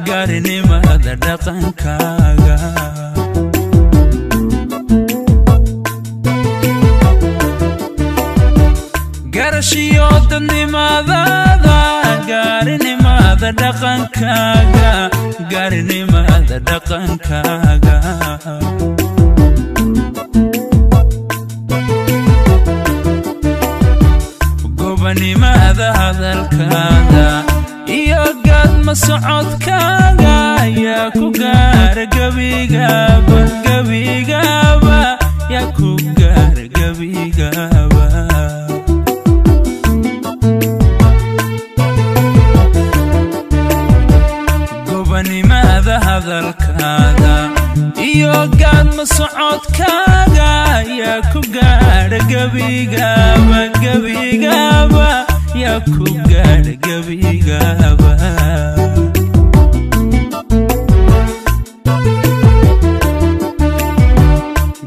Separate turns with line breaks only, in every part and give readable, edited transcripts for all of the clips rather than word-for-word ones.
gaarinimada dhaqankaaga garashiyo dadnimada gaarinimada dhaqankaaga gaarinimada dhaqankaaga gobanimada hadalkaada iyo gaadma socodkaaga yaa ku gaara gabigaba gabigaba yaa ku gaara gabigaba gobanimada hadalkaada iyo gaadma socodkaaga yaa ku gaara gabigaba gabigaba yaa ku gaara gabigaba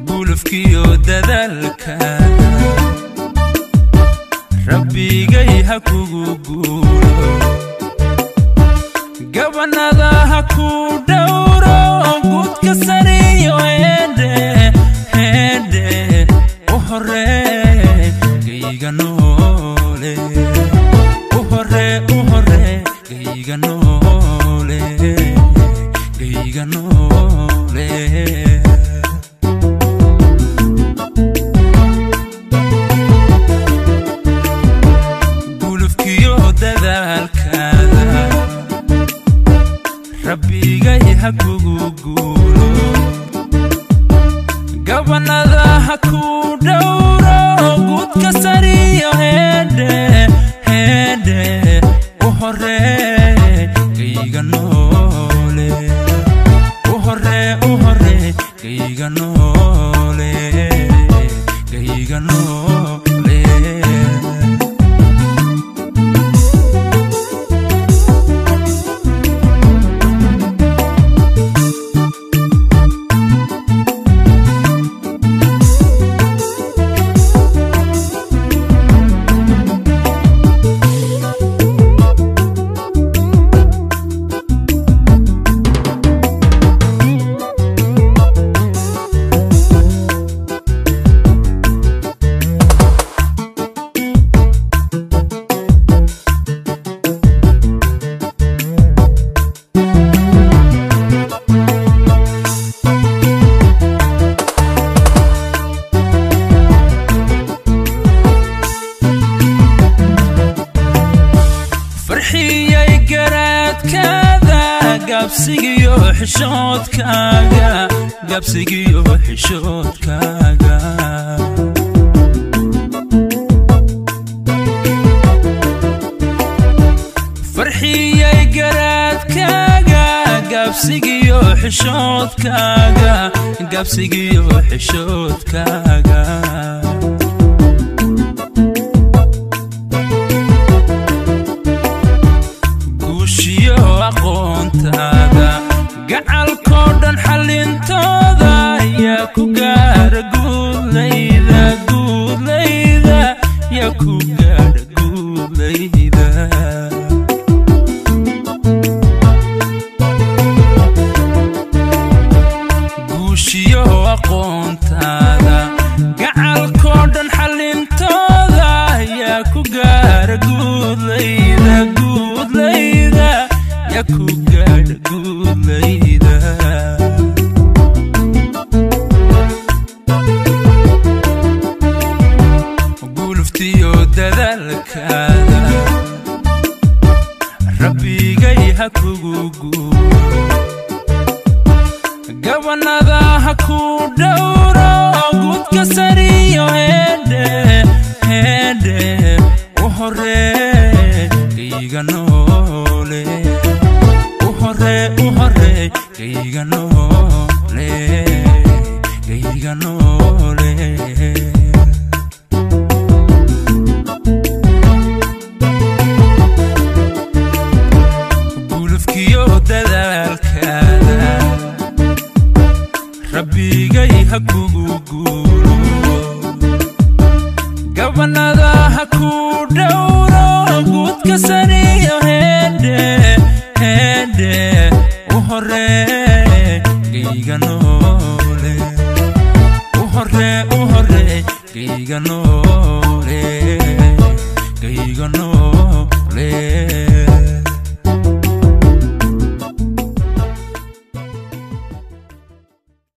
gulufkiyo dadaalkaada rabbigay ha kugu guuro gabanada ha ku dhowro gudka sariyo heedhe heedhe u horee gayga noole u horee gayga noole gayga noole gulufkiyo dadaalkaada rabbigay ha kugu guuro gabanada ha ku dhowro gudka sariyo heedhe heedhe u horee gayga noole u horee gayga noole gayga noole farxiyay garaadkaada gabsigiyo xishoodkaaga gabsigiyo xishoodkaaga farxiyay garaadkaaga gabsigiyo xishoodkaaga gabsigiyo xishoodkaaga aqoontaada gacalkoo dhan xallintooda yaa ku gaara guudlayda guudlayda yaa ku gaara guudlayda guushiyo aqoontaada gacalkoo dhan xallintooda yaa ku gaara guudlayda guudlayda yaa ku gaara guudlayda guluftiyo dadaalkaada rabbigay ha kugu guuro gabanada ha ku dhowro gudka sariyo heedhe heedhe u horee gayga noole u horee gayga noole gayga noole gulufkiyo dadaalkaada rabbigay ha kugu guuro